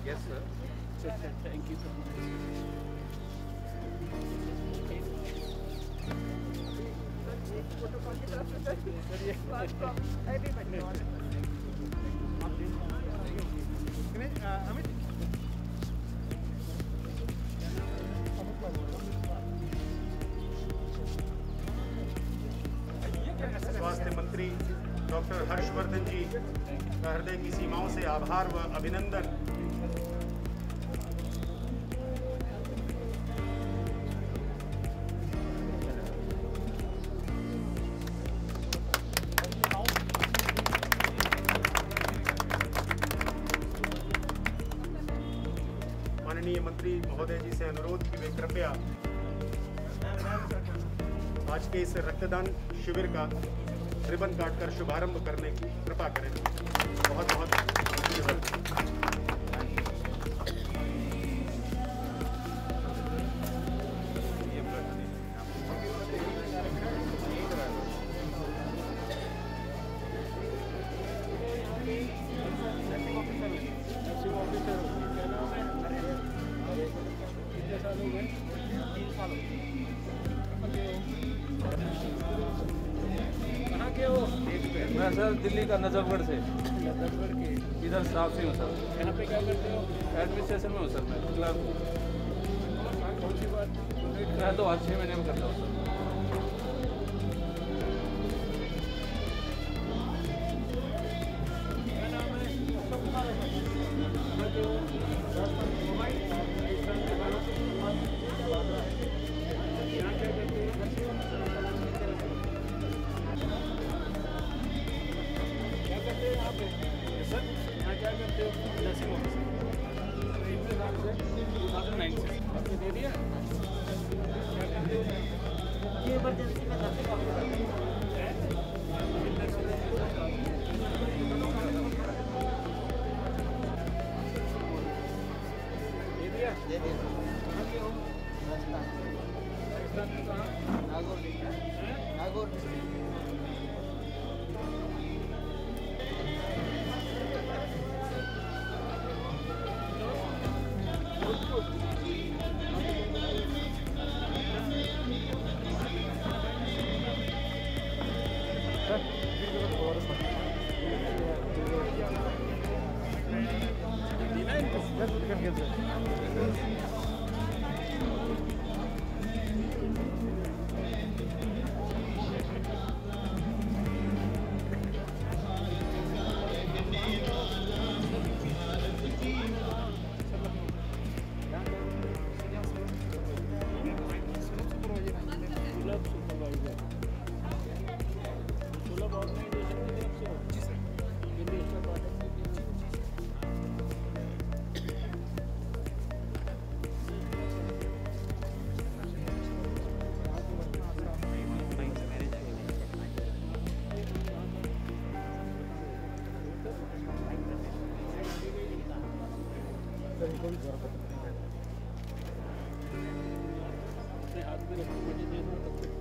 Yes, sir. Thank you so much. स्वास्थ्य मंत्री doctor Harshvardhan जी का हृदय की सीमाओं से आभार व अभिनंदन। माननीय मंत्री महोदय जी से अनुरोध कि वे कृपया आज के इस रक्तदान शिविर का रिबन काटकर शुभारंभ करने की कृपा करें। बहुत बहुत धन्यवाद। मैं सर दिल्ली का नजफगढ़ से। नजफगढ़ के इधर स्टाफ से हूँ सर। यहाँ पे क्या करते हो? एडमिनिस्ट्रेशन में हूँ सर मैं। क्लास कौन सी बात? मैं तो 6 महीने में करता हूँ सर। 2009 से आपने दे दिया। ये इमरजेंसी में घर से काम करते हैं। दे दिया। दे दिया। नागौर नागौर अपने हाथ में रखो, मुझे दे दो तब तक।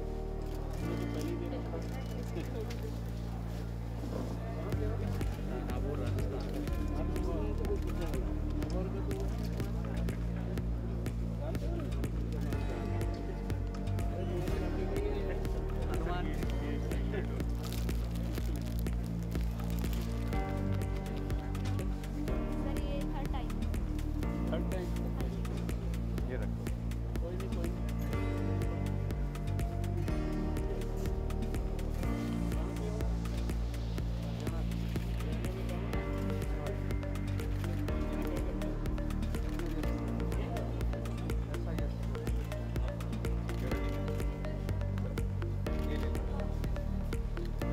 मैंने तो पहले ही दे रखा। नागौर राजस्थान। नागौर तो बहुत कुछ है। नागौर का तो हनुमान सर ये थर्ड टाइम थर्ड टाइम। ये रखो। कोई नहीं कोई नहीं।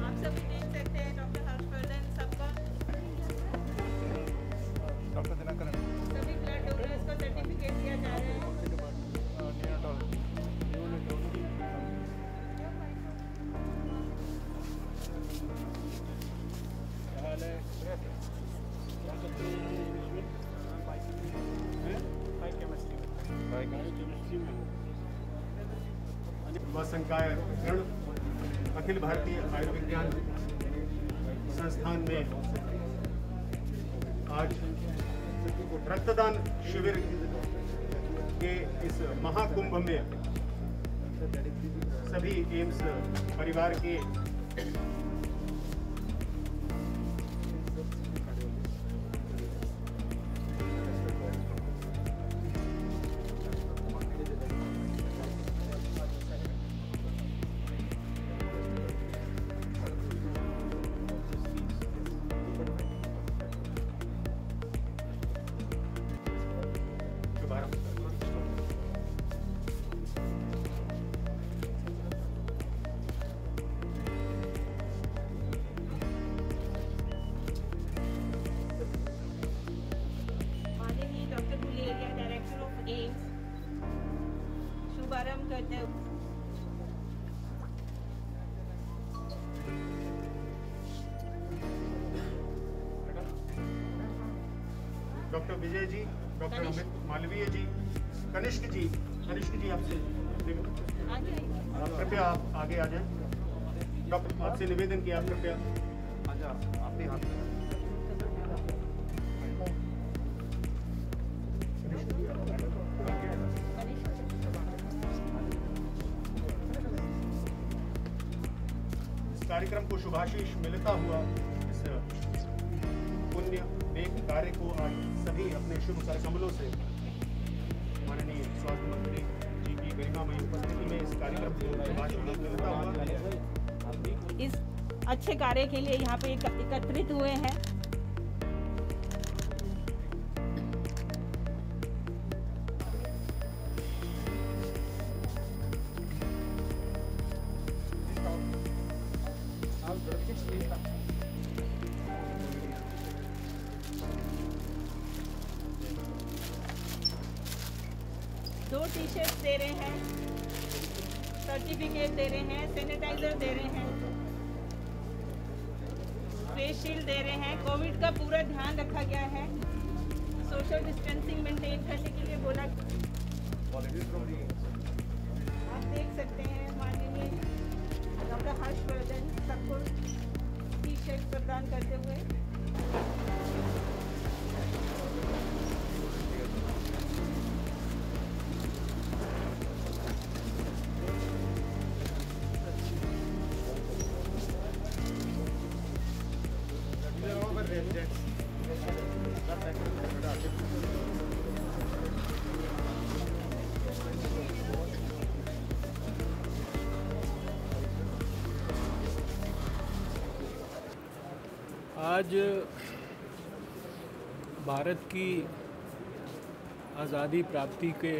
आप सभी देख सकते हैं डॉक्टर हर्षवर्धन सबका डॉक्टर दिनाकर सभी ब्लड डोनर्स को सर्टिफिकेट दिया जा रहा है। क्या हाल है? क्या करते हो इंग्लिश में? हैं? बायोकेमिस्ट्री में हो। युवा संकाय गण अखिल भारतीय आयुर्विज्ञान संस्थान में आज रक्तदान शिविर के इस महाकुंभ में सभी एम्स परिवार के माननीय doctor Guleria director of AIIMS शुभारंभ करते हैं। Doctor Vijay ji, doctor Kanishka. अमित मालवीय जी, कनिष्क जी आपसे आगे आइए। कृपया आप आगे आ जाएं। डॉक्टर आपसे निवेदन किया, आप कृपया अपने हाथ में इस कार्यक्रम को शुभाशीष मिलता हुआ इस पुण्य नेक कार्य को आज सभी अपने शुभ कर कमलों से माननीय स्वास्थ्य मंत्री जी की गरिमामयी उपस्थिति में इस कार्यक्रम को शुभाशीष मिलता हुआ इस अच्छे कार्य के लिए यहाँ पे एकत्रित हुए हैं। टी शर्ट दे रहे हैं, सर्टिफिकेट दे रहे हैं, सैनिटाइजर दे रहे हैं, फेस शील्ड दे रहे हैं। कोविड का पूरा ध्यान रखा गया है, सोशल डिस्टेंसिंग मेंटेन करने के लिए बोला। आप देख सकते हैं माननीय डॉक्टर हर्षवर्धन सबको टी शर्ट प्रदान करते हुए। आज भारत की आज़ादी प्राप्ति के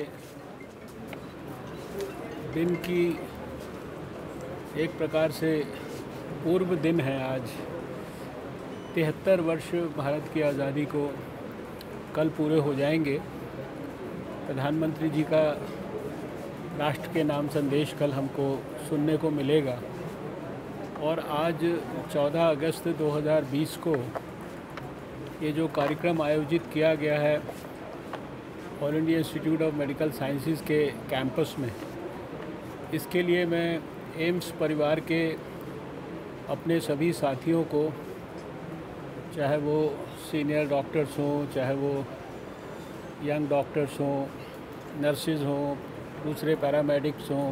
दिन की एक प्रकार से पूर्व दिन है। आज 73 वर्ष भारत की आज़ादी को कल पूरे हो जाएंगे। प्रधानमंत्री जी का राष्ट्र के नाम संदेश कल हमको सुनने को मिलेगा और आज 14 अगस्त 2020 को ये जो कार्यक्रम आयोजित किया गया है all India institute of medical sciences के कैंपस में, इसके लिए मैं एम्स परिवार के अपने सभी साथियों को, चाहे वो सीनियर डॉक्टर्स हों, चाहे वो यंग डॉक्टर्स हों, नर्सेज हों, दूसरे पैरामेडिक्स हों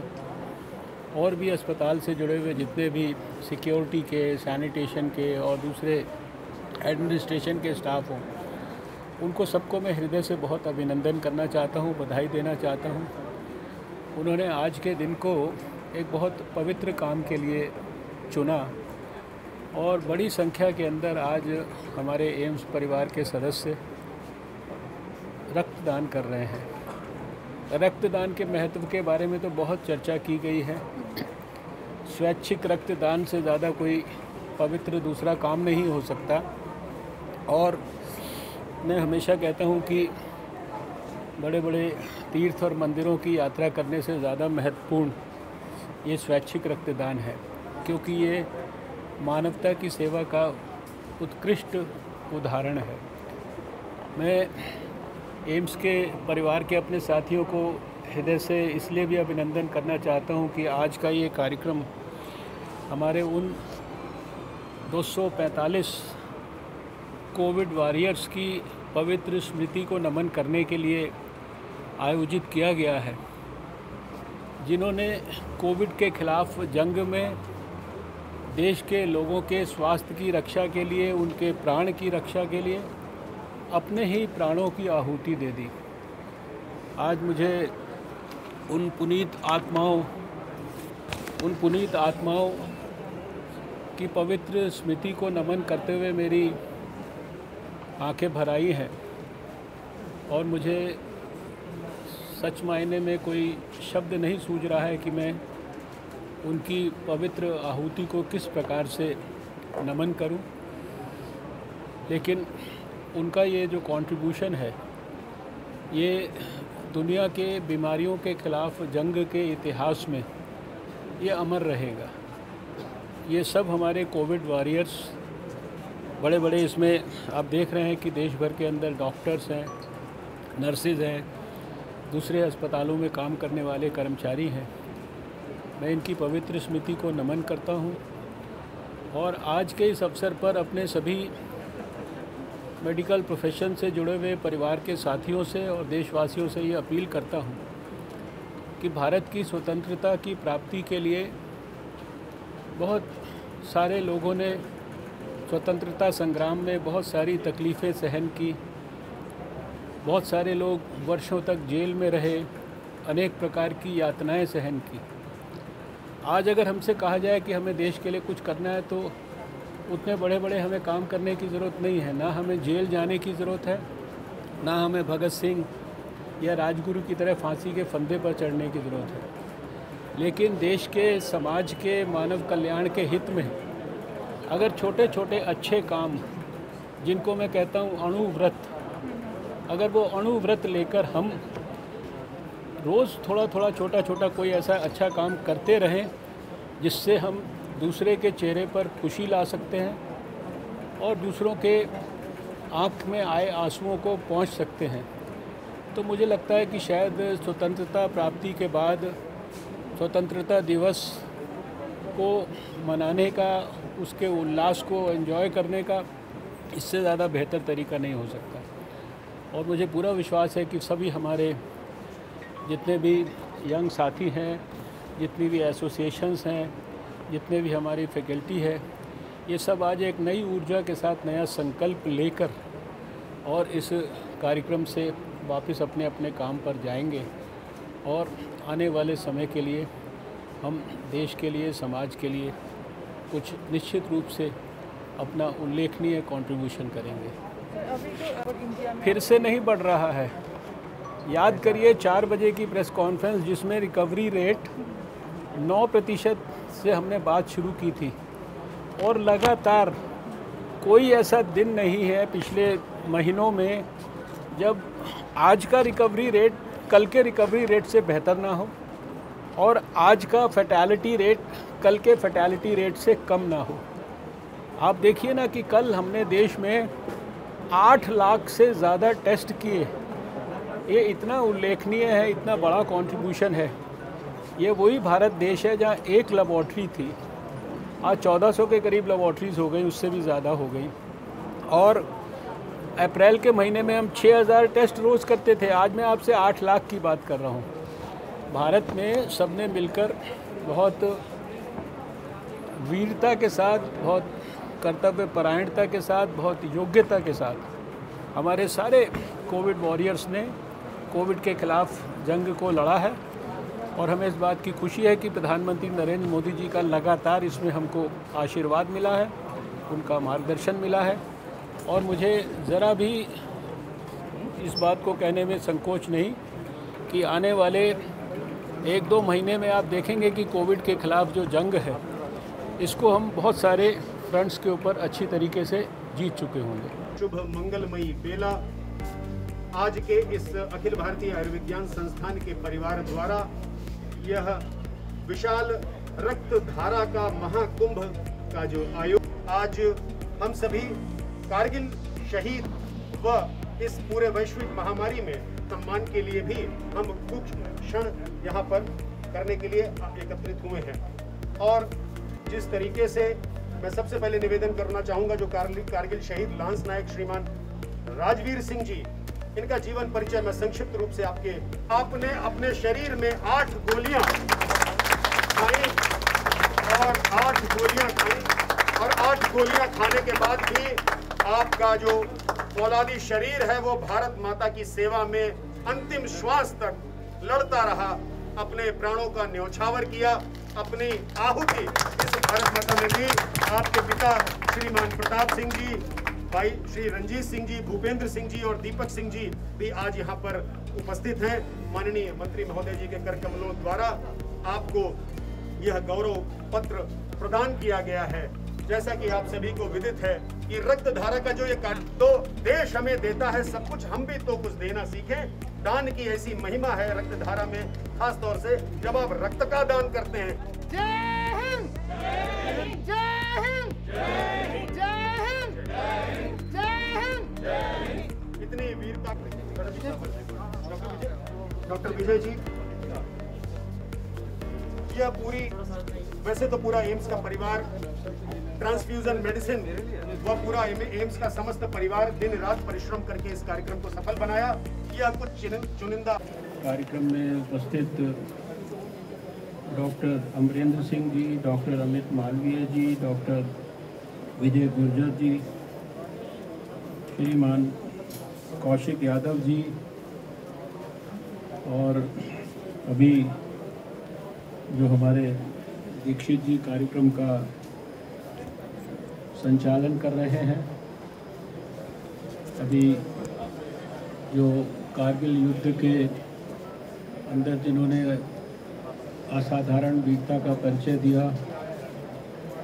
और भी अस्पताल से जुड़े हुए जितने भी सिक्योरिटी के, सैनिटेशन के और दूसरे एडमिनिस्ट्रेशन के स्टाफ हों, उनको सबको मैं हृदय से बहुत अभिनंदन करना चाहता हूं, बधाई देना चाहता हूं। उन्होंने आज के दिन को एक बहुत पवित्र काम के लिए चुना और बड़ी संख्या के अंदर आज हमारे एम्स परिवार के सदस्य रक्तदान कर रहे हैं। रक्तदान के महत्व के बारे में तो बहुत चर्चा की गई है। स्वैच्छिक रक्तदान से ज़्यादा कोई पवित्र दूसरा काम नहीं हो सकता और मैं हमेशा कहता हूँ कि बड़े बड़े तीर्थ और मंदिरों की यात्रा करने से ज़्यादा महत्वपूर्ण ये स्वैच्छिक रक्तदान है, क्योंकि ये मानवता की सेवा का उत्कृष्ट उदाहरण है। मैं एम्स के परिवार के अपने साथियों को हृदय से इसलिए भी अभिनंदन करना चाहता हूं कि आज का ये कार्यक्रम हमारे उन 245 कोविड वॉरियर्स की पवित्र स्मृति को नमन करने के लिए आयोजित किया गया है, जिन्होंने कोविड के खिलाफ जंग में देश के लोगों के स्वास्थ्य की रक्षा के लिए, उनके प्राण की रक्षा के लिए अपने ही प्राणों की आहुति दे दी। आज मुझे उन पुनीत आत्माओं की पवित्र स्मृति को नमन करते हुए मेरी आंखें भर आई हैं और मुझे सच मायने में कोई शब्द नहीं सूझ रहा है कि मैं उनकी पवित्र आहुति को किस प्रकार से नमन करूं। लेकिन उनका ये जो कंट्रीब्यूशन है, ये दुनिया के बीमारियों के खिलाफ जंग के इतिहास में ये अमर रहेगा। ये सब हमारे कोविड वॉरियर्स बड़े बड़े, इसमें आप देख रहे हैं कि देश भर के अंदर डॉक्टर्स हैं, नर्सेज हैं, दूसरे अस्पतालों में काम करने वाले कर्मचारी हैं। मैं इनकी पवित्र स्मृति को नमन करता हूँ और आज के इस अवसर पर अपने सभी मेडिकल प्रोफेशन से जुड़े हुए परिवार के साथियों से और देशवासियों से ये अपील करता हूँ कि भारत की स्वतंत्रता की प्राप्ति के लिए बहुत सारे लोगों ने स्वतंत्रता संग्राम में बहुत सारी तकलीफ़ें सहन की, बहुत सारे लोग वर्षों तक जेल में रहे, अनेक प्रकार की यातनाएं सहन की। आज अगर हमसे कहा जाए कि हमें देश के लिए कुछ करना है तो उतने बड़े बड़े हमें काम करने की ज़रूरत नहीं है। ना हमें जेल जाने की ज़रूरत है, ना हमें भगत सिंह या राजगुरु की तरह फांसी के फंदे पर चढ़ने की ज़रूरत है। लेकिन देश के, समाज के, मानव कल्याण के हित में अगर छोटे छोटे अच्छे काम, जिनको मैं कहता हूँ अणुव्रत, अगर वो अणुव्रत लेकर हम रोज़ थोड़ा थोड़ा छोटा छोटा कोई ऐसा अच्छा काम करते रहें जिससे हम दूसरे के चेहरे पर खुशी ला सकते हैं और दूसरों के आँख में आए आंसुओं को पहुंच सकते हैं। तो मुझे लगता है कि शायद स्वतंत्रता प्राप्ति के बाद स्वतंत्रता दिवस को मनाने का, उसके उल्लास को एंजॉय करने का इससे ज़्यादा बेहतर तरीका नहीं हो सकता। और मुझे पूरा विश्वास है कि सभी हमारे जितने भी यंग साथी हैं, जितनी भी एसोसिएशंस हैं, जितने भी हमारी फैकल्टी है, ये सब आज एक नई ऊर्जा के साथ नया संकल्प लेकर और इस कार्यक्रम से वापस अपने अपने काम पर जाएंगे और आने वाले समय के लिए हम देश के लिए, समाज के लिए कुछ निश्चित रूप से अपना उल्लेखनीय कंट्रीब्यूशन करेंगे। फिर से नहीं बढ़ रहा है। याद करिए 4 बजे की प्रेस कॉन्फ्रेंस जिसमें रिकवरी रेट 9% से हमने बात शुरू की थी और लगातार कोई ऐसा दिन नहीं है पिछले महीनों में जब आज का रिकवरी रेट कल के रिकवरी रेट से बेहतर ना हो और आज का फैटेलिटी रेट कल के फैटेलिटी रेट से कम ना हो। आप देखिए ना कि कल हमने देश में 8 लाख से ज़्यादा टेस्ट किए। ये इतना उल्लेखनीय है, इतना बड़ा कंट्रीब्यूशन है। ये वही भारत देश है जहाँ एक लेबॉर्ट्री थी, आज 1400 के करीब लेबॉर्ट्रीज़ हो गई, उससे भी ज़्यादा हो गई। और अप्रैल के महीने में हम 6000 टेस्ट रोज़ करते थे, आज मैं आपसे 8 लाख की बात कर रहा हूँ। भारत में सबने मिलकर बहुत वीरता के साथ, बहुत कर्तव्य परायणता के साथ, बहुत योग्यता के साथ हमारे सारे कोविड वॉरियर्स ने कोविड के ख़िलाफ़ जंग को लड़ा है। और हमें इस बात की खुशी है कि प्रधानमंत्री नरेंद्र मोदी जी का लगातार इसमें हमको आशीर्वाद मिला है, उनका मार्गदर्शन मिला है। और मुझे ज़रा भी इस बात को कहने में संकोच नहीं कि आने वाले 1-2 महीने में आप देखेंगे कि कोविड के ख़िलाफ़ जो जंग है इसको हम बहुत सारे फ्रंट्स के ऊपर अच्छी तरीके से जीत चुके होंगे। शुभ मंगलमयी बेला आज के इस अखिल भारतीय आयुर्विज्ञान संस्थान के परिवार द्वारा यह विशाल रक्त धारा का महाकुंभ का जो आयोजन आज हम सभी कारगिल शहीद व इस पूरे वैश्विक महामारी में सम्मान के लिए भी हम कुछ क्षण यहाँ पर करने के लिए एकत्रित हुए हैं। और जिस तरीके से मैं सबसे पहले निवेदन करना चाहूँगा, जो कारगिल शहीद लांस नायक श्रीमान राजवीर सिंह जी, इनका जीवन परिचय मैं संक्षिप्त रूप से आपने अपने शरीर में 8 गोलियां खाई और 8 गोलियां खाई और 8 गोलियां खाने के बाद भी आपका जो फौलादी शरीर है वो भारत माता की सेवा में अंतिम श्वास तक लड़ता रहा, अपने प्राणों का न्यौछावर किया, अपनी आहुति इस भारत माता में दी। आपके पिता श्रीमान प्रताप सिंह जी, भाई श्री रंजीत सिंह जी, भूपेंद्र सिंह जी और दीपक सिंह जी भी आज यहाँ पर उपस्थित हैं। माननीय मंत्री महोदय जी के कर कमलों द्वारा आपको यह गौरव पत्र प्रदान किया गया है। जैसा कि आप सभी को विदित है कि रक्त धारा का जो ये तो देश हमें देता है सब कुछ, हम भी तो कुछ देना सीखें। दान की ऐसी महिमा है रक्त धारा में, खास तौर से जब आप रक्त का दान करते हैं। जय हिंद, जय हिंद, जय हिंद, जय हिंद। इतनी वीरता डॉक्टर विजय जी, यह पूरी वैसे तो पूरा एम्स का परिवार, ट्रांसफ्यूजन मेडिसिन वह पूरा एम्स का समस्त परिवार दिन रात परिश्रम करके इस कार्यक्रम को सफल बनाया। यह कुछ चुनिंदा कार्यक्रम में उपस्थित डॉक्टर अमरेंद्र सिंह जी, डॉक्टर अमित मालवीय जी, डॉक्टर विजय गुर्जर जी, श्रीमान कौशिक यादव जी और अभी जो हमारे दीक्षित जी कार्यक्रम का संचालन कर रहे हैं। अभी जो कारगिल युद्ध के अंदर जिन्होंने असाधारण वीरता का परिचय दिया,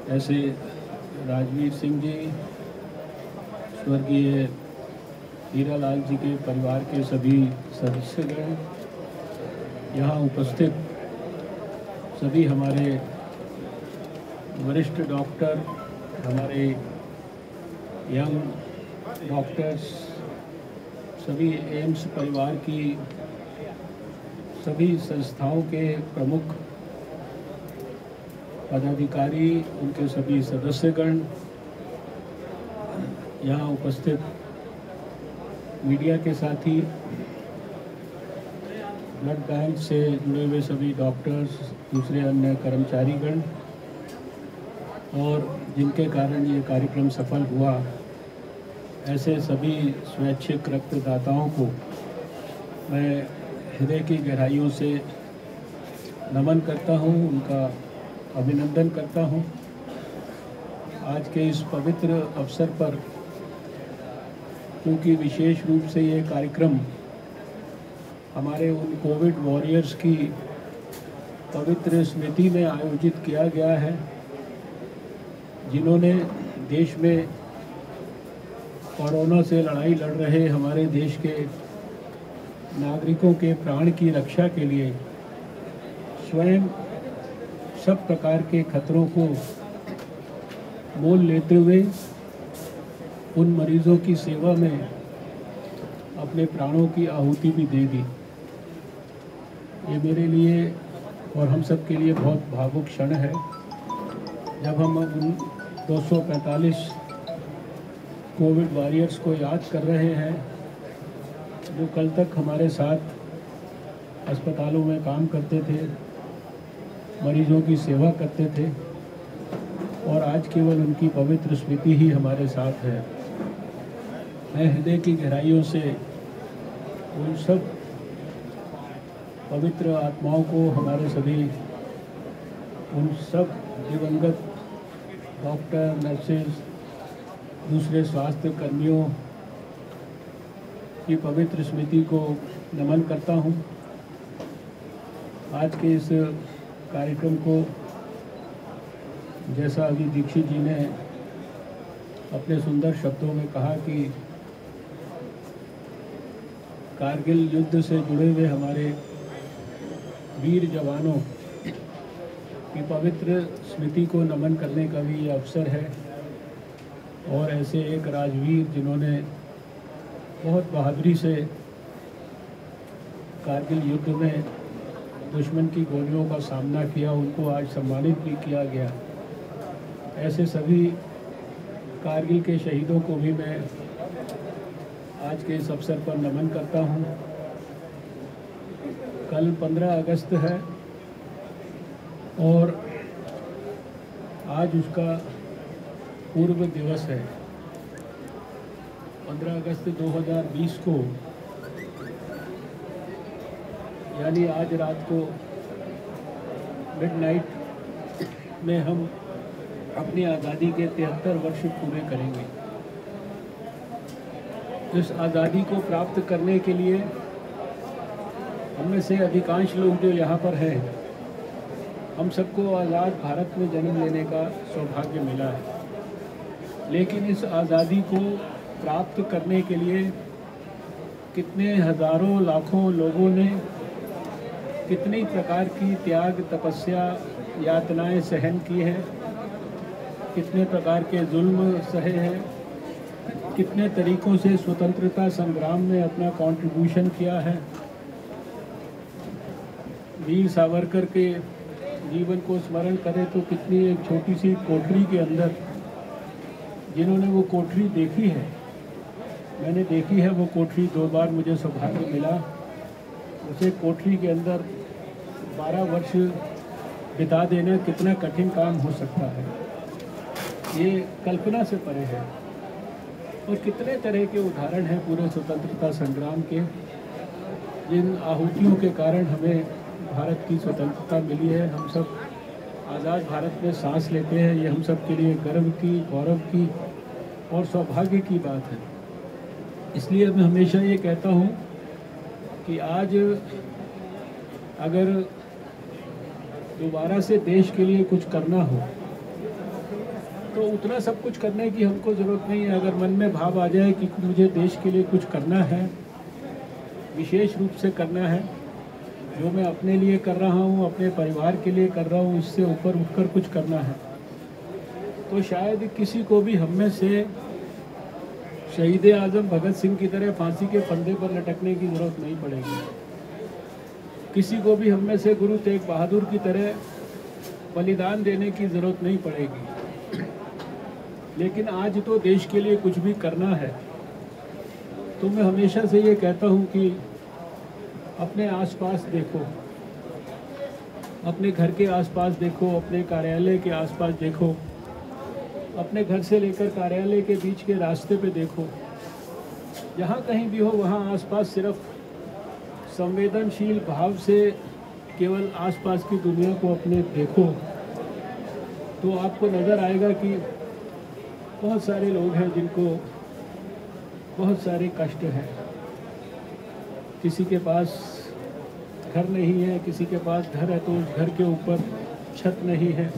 ऐसे राजवीर सिंह जी, स्वर्गीय हीरालाल जी के परिवार के सभी सदस्यगण, यहाँ उपस्थित सभी हमारे वरिष्ठ डॉक्टर, हमारे यंग डॉक्टर्स, सभी एम्स परिवार की सभी संस्थाओं के प्रमुख पदाधिकारी, उनके सभी सदस्यगण, यहाँ उपस्थित मीडिया के साथी, ब्लड बैंक से जुड़े हुए सभी डॉक्टर्स, दूसरे अन्य कर्मचारीगण, और जिनके कारण ये कार्यक्रम सफल हुआ, ऐसे सभी स्वैच्छिक रक्तदाताओं को मैं हृदय की गहराइयों से नमन करता हूँ, उनका अभिनंदन करता हूँ। आज के इस पवित्र अवसर पर, क्योंकि विशेष रूप से ये कार्यक्रम हमारे उन कोविड वॉरियर्स की पवित्र स्मृति में आयोजित किया गया है, जिन्होंने देश में कोरोना से लड़ाई लड़ रहे हमारे देश के नागरिकों के प्राण की रक्षा के लिए स्वयं सब प्रकार के खतरों को मोल लेते हुए उन मरीजों की सेवा में अपने प्राणों की आहुति भी दे दी। ये मेरे लिए और हम सब के लिए बहुत भावुक क्षण है, जब हम उन 245 कोविड वॉरियर्स को याद कर रहे हैं, जो कल तक हमारे साथ अस्पतालों में काम करते थे, मरीजों की सेवा करते थे, और आज केवल उनकी पवित्र स्मृति ही हमारे साथ है। मैं हृदय की गहराइयों से उन सब पवित्र आत्माओं को, हमारे सभी उन सब दिवंगत डॉक्टर, नर्सेज, दूसरे स्वास्थ्य कर्मियों की पवित्र स्मृति को नमन करता हूँ। आज के इस कार्यक्रम को, जैसा अभी दीक्षित जी ने अपने सुंदर शब्दों में कहा कि कारगिल युद्ध से जुड़े हुए हमारे वीर जवानों की पवित्र स्मृति को नमन करने का भी ये अवसर है, और ऐसे एक राजवीर जिन्होंने बहुत बहादुरी से कारगिल युद्ध में दुश्मन की गोलियों का सामना किया, उनको आज सम्मानित भी किया गया। ऐसे सभी कारगिल के शहीदों को भी मैं आज के इस अवसर पर नमन करता हूँ। कल 15 अगस्त है और आज उसका पूर्व दिवस है। 15 अगस्त 2020 को, यानी आज रात को मिडनाइट में हम अपनी आज़ादी के 73 वर्ष पूरे करेंगे। इस आज़ादी को प्राप्त करने के लिए हम में से अधिकांश लोग जो यहाँ पर हैं, हम सबको आज़ाद भारत में जन्म लेने का सौभाग्य मिला है, लेकिन इस आज़ादी को प्राप्त करने के लिए कितने हज़ारों लाखों लोगों ने कितनी प्रकार की त्याग, तपस्या, यातनाएं सहन की हैं, कितने प्रकार के जुल्म सहे हैं, कितने तरीक़ों से स्वतंत्रता संग्राम में अपना कंट्रीब्यूशन किया है। वीर सावरकर के जीवन को स्मरण करें तो कितनी एक छोटी सी कोठरी के अंदर, जिन्होंने वो कोठरी देखी है, मैंने देखी है वो कोठरी 2 बार, मुझे सौभाग्य मिला उसे कोठरी के अंदर 12 वर्ष बिता देना कितना कठिन काम हो सकता है, ये कल्पना से परे है। और कितने तरह के उदाहरण हैं पूरे स्वतंत्रता संग्राम के, जिन आहुतियों के कारण हमें भारत की स्वतंत्रता मिली है। हम सब आज़ाद भारत में सांस लेते हैं, ये हम सब के लिए गर्व की, गौरव की और सौभाग्य की बात है। इसलिए मैं हमेशा ये कहता हूँ कि आज अगर दोबारा से देश के लिए कुछ करना हो तो उतना सब कुछ करने की हमको ज़रूरत नहीं है। अगर मन में भाव आ जाए कि मुझे देश के लिए कुछ करना है, विशेष रूप से करना है, जो मैं अपने लिए कर रहा हूँ, अपने परिवार के लिए कर रहा हूँ, इससे ऊपर उठकर कुछ करना है, तो शायद किसी को भी हम में से शहीद आज़म भगत सिंह की तरह फांसी के फंदे पर लटकने की ज़रूरत नहीं पड़ेगी। किसी को भी हम में से गुरु तेग बहादुर की तरह बलिदान देने की ज़रूरत नहीं पड़ेगी। लेकिन आज तो देश के लिए कुछ भी करना है, तो मैं हमेशा से ये कहता हूँ कि अपने आसपास देखो, अपने घर के आसपास देखो, अपने कार्यालय के आसपास देखो, अपने घर से लेकर कार्यालय के बीच के रास्ते पे देखो, जहाँ कहीं भी हो वहाँ आसपास सिर्फ संवेदनशील भाव से केवल आसपास की दुनिया को अपने देखो, तो आपको नज़र आएगा कि बहुत सारे लोग हैं जिनको बहुत सारे कष्ट हैं। किसी के पास घर नहीं है, किसी के पास घर है तो उस घर के ऊपर छत नहीं है,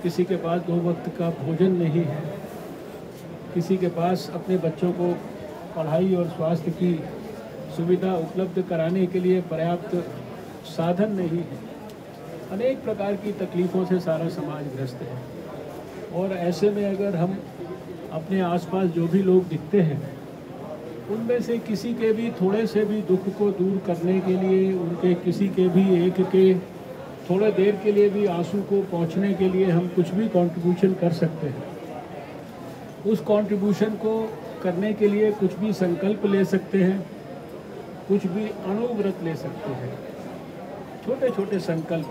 किसी के पास 2 वक्त का भोजन नहीं है, किसी के पास अपने बच्चों को पढ़ाई और स्वास्थ्य की सुविधा उपलब्ध कराने के लिए पर्याप्त साधन नहीं है। अनेक प्रकार की तकलीफ़ों से सारा समाज ग्रस्त है। और ऐसे में अगर हम अपने आसपास जो भी लोग दिखते हैं, उनमें से किसी के भी थोड़े से भी दुख को दूर करने के लिए, उनके किसी के भी एक के थोड़े देर के लिए भी आंसू को पहुंचने के लिए हम कुछ भी कंट्रीब्यूशन कर सकते हैं। उस कंट्रीब्यूशन को करने के लिए कुछ भी संकल्प ले सकते हैं, कुछ भी अणुव्रत ले सकते हैं। छोटे छोटे संकल्प,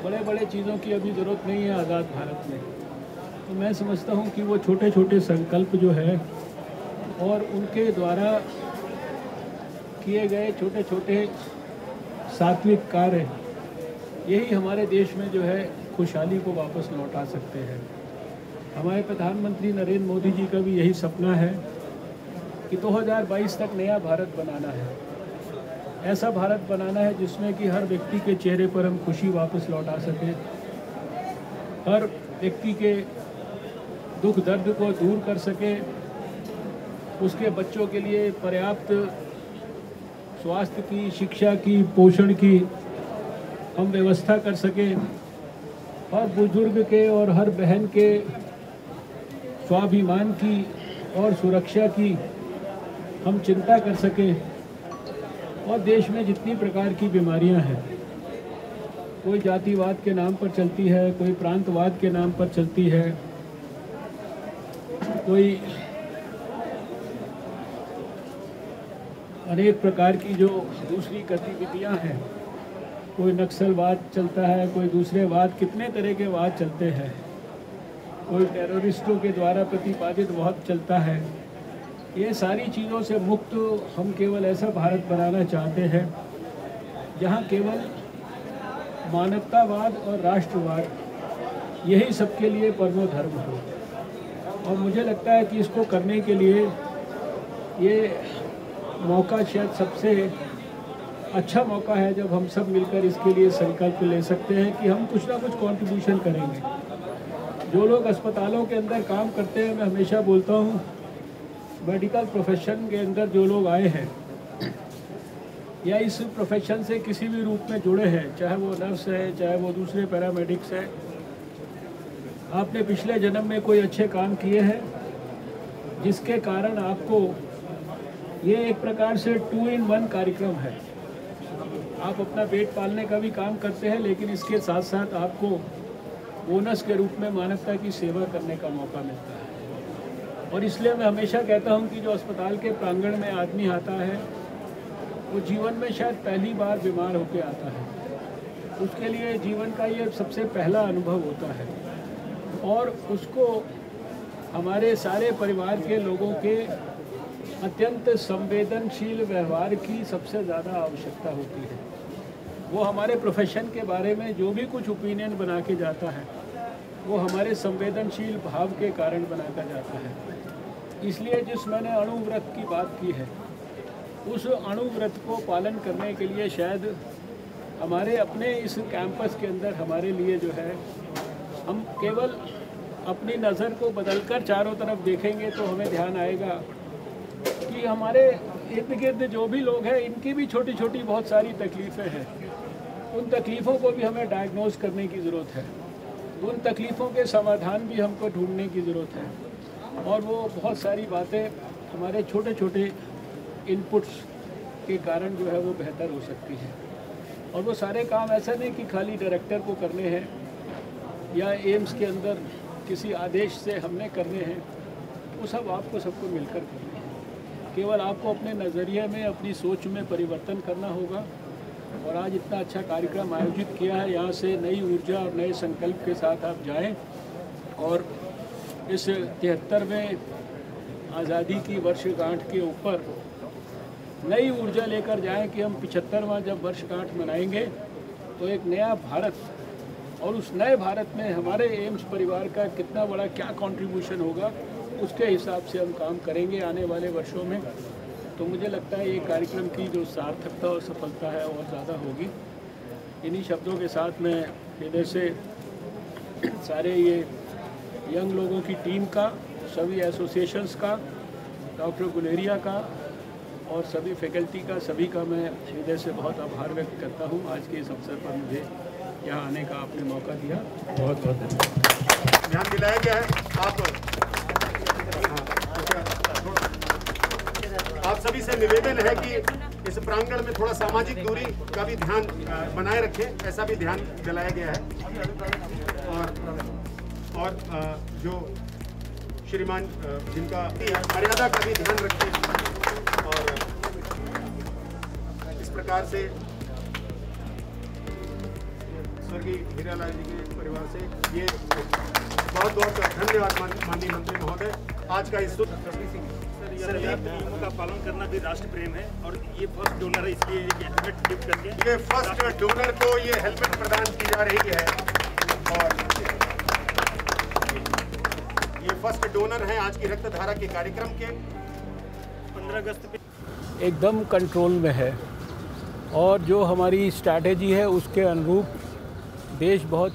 बड़े बड़े चीज़ों की अभी ज़रूरत नहीं है आज़ाद भारत में। तो मैं समझता हूँ कि वो छोटे छोटे संकल्प जो है और उनके द्वारा किए गए छोटे छोटे सात्विक कार्य, यही हमारे देश में जो है खुशहाली को वापस लौटा सकते हैं। हमारे प्रधानमंत्री नरेंद्र मोदी जी का भी यही सपना है कि 2022 तक नया भारत बनाना है। ऐसा भारत बनाना है जिसमें कि हर व्यक्ति के चेहरे पर हम खुशी वापस लौटा सकें, हर व्यक्ति के दुख दर्द को दूर कर सके, उसके बच्चों के लिए पर्याप्त स्वास्थ्य की, शिक्षा की, पोषण की हम व्यवस्था कर सकें, हर बुजुर्ग के और हर बहन के स्वाभिमान की और सुरक्षा की हम चिंता कर सकें। और देश में जितनी प्रकार की बीमारियां हैं, कोई जातिवाद के नाम पर चलती है, कोई प्रांतवाद के नाम पर चलती है, कोई अनेक प्रकार की जो दूसरी गतिविधियां हैं, कोई नक्सलवाद चलता है, कोई दूसरे वाद, कितने तरह के वाद चलते हैं, कोई टेररिस्टों के द्वारा प्रतिपादित वाद चलता है। ये सारी चीज़ों से मुक्त हम केवल ऐसा भारत बनाना चाहते हैं जहाँ केवल मानवतावाद और राष्ट्रवाद यही सबके लिए परमो धर्म हो। और मुझे लगता है कि इसको करने के लिए ये मौका शायद सबसे अच्छा मौका है जब हम सब मिलकर इसके लिए संकल्प ले सकते हैं कि हम कुछ ना कुछ कंट्रीब्यूशन करेंगे। जो लोग अस्पतालों के अंदर काम करते हैं, मैं हमेशा बोलता हूँ, मेडिकल प्रोफेशन के अंदर जो लोग आए हैं या इस प्रोफेशन से किसी भी रूप में जुड़े हैं, चाहे वो नर्स है, चाहे वो दूसरे पैरामेडिक्स है, आपने पिछले जन्म में कोई अच्छे काम किए हैं जिसके कारण आपको ये एक प्रकार से 2 in 1 कार्यक्रम है। आप अपना पेट पालने का भी काम करते हैं, लेकिन इसके साथ साथ आपको बोनस के रूप में मानवता की सेवा करने का मौका मिलता है। और इसलिए मैं हमेशा कहता हूं कि जो अस्पताल के प्रांगण में आदमी आता है, वो जीवन में शायद पहली बार बीमार होकर आता है। उसके लिए जीवन का ये सबसे पहला अनुभव होता है और उसको हमारे सारे परिवार के लोगों के अत्यंत संवेदनशील व्यवहार की सबसे ज़्यादा आवश्यकता होती है। वो हमारे प्रोफेशन के बारे में जो भी कुछ ओपिनियन बना के जाता है, वो हमारे संवेदनशील भाव के कारण बनाता जाता है। इसलिए जिस मैंने अणुव्रत की बात की है, उस अणुव्रत को पालन करने के लिए शायद हमारे अपने इस कैंपस के अंदर हमारे लिए जो है, हम केवल अपनी नज़र को बदलकर चारों तरफ देखेंगे तो हमें ध्यान आएगा कि हमारे इर्द गिर्द जो भी लोग हैं, इनकी भी छोटी छोटी बहुत सारी तकलीफ़ें हैं। उन तकलीफ़ों को भी हमें डायग्नोज करने की ज़रूरत है, उन तकलीफ़ों के समाधान भी हमको ढूंढने की ज़रूरत है। और वो बहुत सारी बातें हमारे छोटे छोटे इनपुट्स के कारण जो है वो बेहतर हो सकती हैं। और वो सारे काम ऐसा नहीं कि खाली डायरेक्टर को करने हैं या एम्स के अंदर किसी आदेश से हमने करने हैं, वो सब आपको सबको मिलकर करने हैं। केवल आपको अपने नज़रिए में, अपनी सोच में परिवर्तन करना होगा। और आज इतना अच्छा कार्यक्रम आयोजित किया है, यहाँ से नई ऊर्जा और नए संकल्प के साथ आप जाएं और इस 73वें आज़ादी की वर्षगांठ के ऊपर नई ऊर्जा लेकर जाएं कि हम 75वां जब वर्षगांठ मनाएंगे तो एक नया भारत, और उस नए भारत में हमारे एम्स परिवार का कितना बड़ा क्या कंट्रीब्यूशन होगा, उसके हिसाब से हम काम करेंगे आने वाले वर्षों में। तो मुझे लगता है ये कार्यक्रम की जो सार्थकता और सफलता है और ज़्यादा होगी। इन्हीं शब्दों के साथ मैं हृदय से सारे ये यंग लोगों की टीम का, सभी एसोसिएशंस का, डॉक्टर गुलेरिया का और सभी फैकल्टी का, सभी का मैं हृदय से बहुत आभार व्यक्त करता हूँ। आज के इस अवसर पर मुझे यहाँ आने का आपने मौका दिया, बहुत बहुत धन्यवाद। ध्यान दिलाया गया है आप सभी से निवेदन है कि इस प्रांगण में थोड़ा सामाजिक दूरी का भी ध्यान बनाए रखें, ऐसा भी ध्यान दिलाया गया है। और जो श्रीमान जिनका मर्यादा का भी ध्यान रखें। और इस प्रकार से स्वर्गीय हीरालाल जी के परिवार से ये बहुत बहुत धन्यवाद माननीय मंत्री महोदय। आज का इस नियमों का पालन करना भी राष्ट्र प्रेम है। और ये फर्स्ट डोनर है, इसलिए हेलमेट गिफ्ट करके ये फर्स्ट डोनर को ये हेलमेट प्रदान की जा रही है। और ये फर्स्ट डोनर है आज की रक्तधारा के कार्यक्रम के। 15 अगस्त पे एकदम कंट्रोल में है और जो हमारी स्ट्रैटेजी है उसके अनुरूप देश बहुत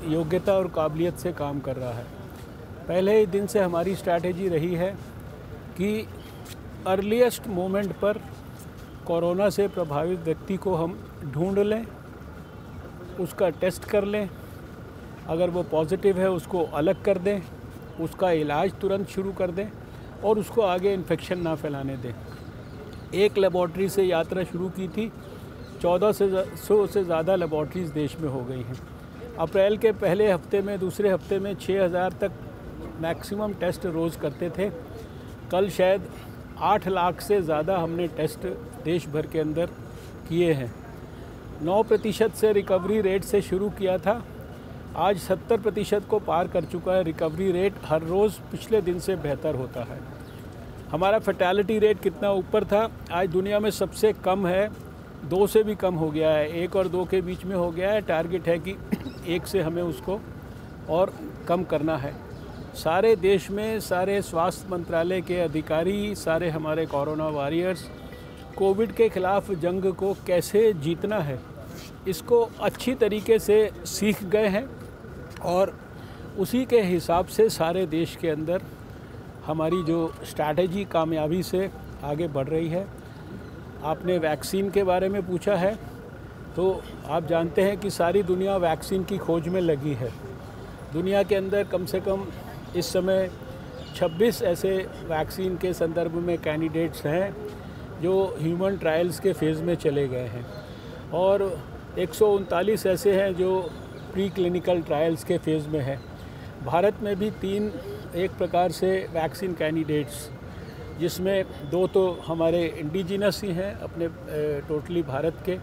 योग्यता और काबिलियत से काम कर रहा है। पहले ही दिन से हमारी स्ट्रैटेजी रही है कि अर्लीस्ट मोमेंट पर कोरोना से प्रभावित व्यक्ति को हम ढूंढ लें, उसका टेस्ट कर लें, अगर वो पॉजिटिव है उसको अलग कर दें, उसका इलाज तुरंत शुरू कर दें और उसको आगे इन्फेक्शन ना फैलाने दें। एक लेबॉर्ट्री से यात्रा शुरू की थी, 1400 से ज़्यादा लेबॉर्ट्रीज़ देश में हो गई हैं। अप्रैल के पहले हफ्ते में, दूसरे हफ्ते में 6000 तक मैक्सिमम टेस्ट रोज़ करते थे। कल शायद 8 लाख से ज़्यादा हमने टेस्ट देश भर के अंदर किए हैं। 9% से रिकवरी रेट से शुरू किया था, आज 70% को पार कर चुका है। रिकवरी रेट हर रोज़ पिछले दिन से बेहतर होता है। हमारा फैटेलिटी रेट कितना ऊपर था, आज दुनिया में सबसे कम है, 2 से भी कम हो गया है, 1 और 2 के बीच में हो गया है। टारगेट है कि 1 से हमें उसको और कम करना है। सारे देश में सारे स्वास्थ्य मंत्रालय के अधिकारी, सारे हमारे कोरोना वॉरियर्स कोविड के ख़िलाफ़ जंग को कैसे जीतना है इसको अच्छी तरीके से सीख गए हैं और उसी के हिसाब से सारे देश के अंदर हमारी जो स्ट्रैटेजी कामयाबी से आगे बढ़ रही है। आपने वैक्सीन के बारे में पूछा है, तो आप जानते हैं कि सारी दुनिया वैक्सीन की खोज में लगी है। दुनिया के अंदर कम से कम इस समय 26 ऐसे वैक्सीन के संदर्भ में कैंडिडेट्स हैं जो ह्यूमन ट्रायल्स के फेज़ में चले गए हैं और 139 ऐसे हैं जो प्री क्लिनिकल ट्रायल्स के फेज़ में है। भारत में भी 3 एक प्रकार से वैक्सीन कैंडिडेट्स, जिसमें 2 तो हमारे इंडिजिनस ही हैं अपने टोटली भारत के,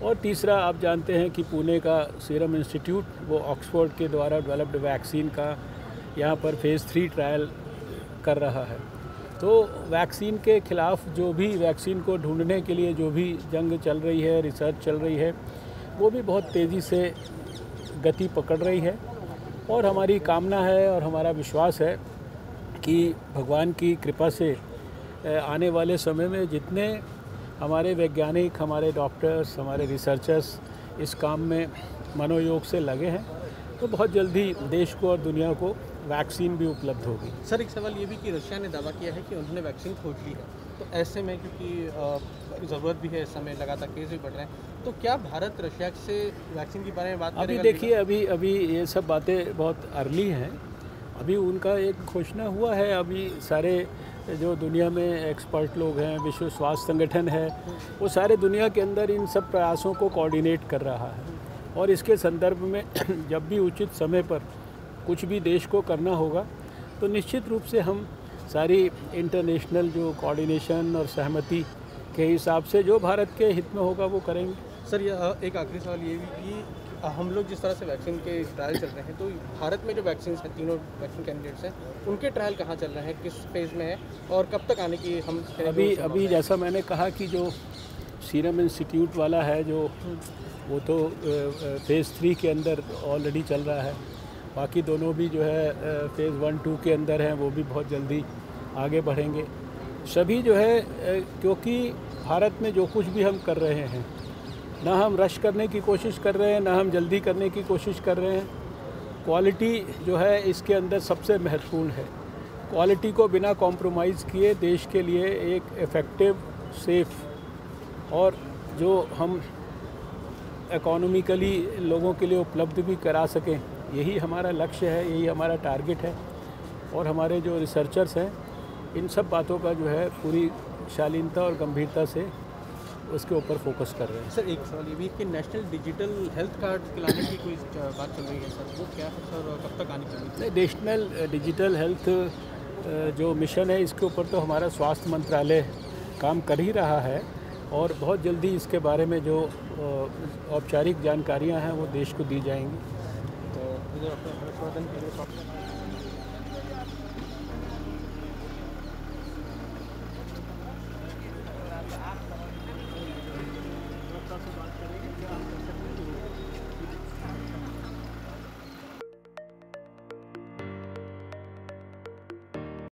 और तीसरा आप जानते हैं कि पुणे का सीरम इंस्टीट्यूट, वो ऑक्सफोर्ड के द्वारा डेवलप्ड वैक्सीन का यहाँ पर फेज़ 3 ट्रायल कर रहा है। तो वैक्सीन के ख़िलाफ़ जो भी वैक्सीन को ढूंढने के लिए जो भी जंग चल रही है, रिसर्च चल रही है, वो भी बहुत तेज़ी से गति पकड़ रही है। और हमारी कामना है और हमारा विश्वास है कि भगवान की कृपा से आने वाले समय में जितने हमारे वैज्ञानिक, हमारे डॉक्टर्स, हमारे रिसर्चर्स इस काम में मनोयोग से लगे हैं, तो बहुत जल्दी देश को और दुनिया को वैक्सीन भी उपलब्ध होगी। सर, एक सवाल ये भी कि रशिया ने दावा किया है कि उन्होंने वैक्सीन खोज ली है, तो ऐसे में क्योंकि ज़रूरत भी है, इस समय लगातार केस भी बढ़ रहे हैं, तो क्या भारत रशिया से वैक्सीन के बारे में बात करेगा? अभी देखिए, अभी ये सब बातें बहुत अर्ली हैं। अभी उनका एक घोषणा हुआ है। अभी सारे जो दुनिया में एक्सपर्ट लोग हैं, विश्व स्वास्थ्य संगठन है, वो सारे दुनिया के अंदर इन सब प्रयासों को कोऑर्डिनेट कर रहा है। और इसके संदर्भ में जब भी उचित समय पर कुछ भी देश को करना होगा तो निश्चित रूप से हम सारी इंटरनेशनल जो कोऑर्डिनेशन और सहमति के हिसाब से जो भारत के हित में होगा वो करेंगे। सर, यह एक आखिरी सवाल ये भी कि हम लोग जिस तरह से वैक्सीन के ट्रायल चल रहे हैं, तो भारत में जो वैक्सीन हैं, तीनों वैक्सीन कैंडिडेट्स हैं, उनके ट्रायल कहाँ चल रहे हैं, किस फेज़ में है और कब तक आने की हम अभी जैसा मैंने कहा कि जो सीरम इंस्टीट्यूट वाला है जो वो तो फेज़ 3 के अंदर ऑलरेडी चल रहा है। बाकी दोनों भी जो है फेज़ 1-2 के अंदर हैं, वो भी बहुत जल्दी आगे बढ़ेंगे। सभी जो है क्योंकि भारत में जो कुछ भी हम कर रहे हैं, ना हम रश करने की कोशिश कर रहे हैं, ना हम जल्दी करने की कोशिश कर रहे हैं। क्वालिटी जो है इसके अंदर सबसे महत्वपूर्ण है। क्वालिटी को बिना कॉम्प्रोमाइज़ किए देश के लिए एक इफ़ेक्टिव, सेफ और जो हम इकोनॉमिकली लोगों के लिए उपलब्ध भी करा सकें, यही हमारा लक्ष्य है, यही हमारा टारगेट है। और हमारे जो रिसर्चर्स हैं इन सब बातों का जो है पूरी शालीनता और गंभीरता से उसके ऊपर फोकस कर रहे हैं। सर, एक सवाल ये भी कि नेशनल डिजिटल हेल्थ कार्ड लाने की कोई बात चल रही है सर, वो क्या है सर और कब तक आने की? नेशनल डिजिटल हेल्थ जो मिशन है इसके ऊपर तो हमारा स्वास्थ्य मंत्रालय काम कर ही रहा है और बहुत जल्दी इसके बारे में जो औपचारिक जानकारियां हैं वो देश को दी जाएंगी। तो डॉक्टर हर्षवर्धन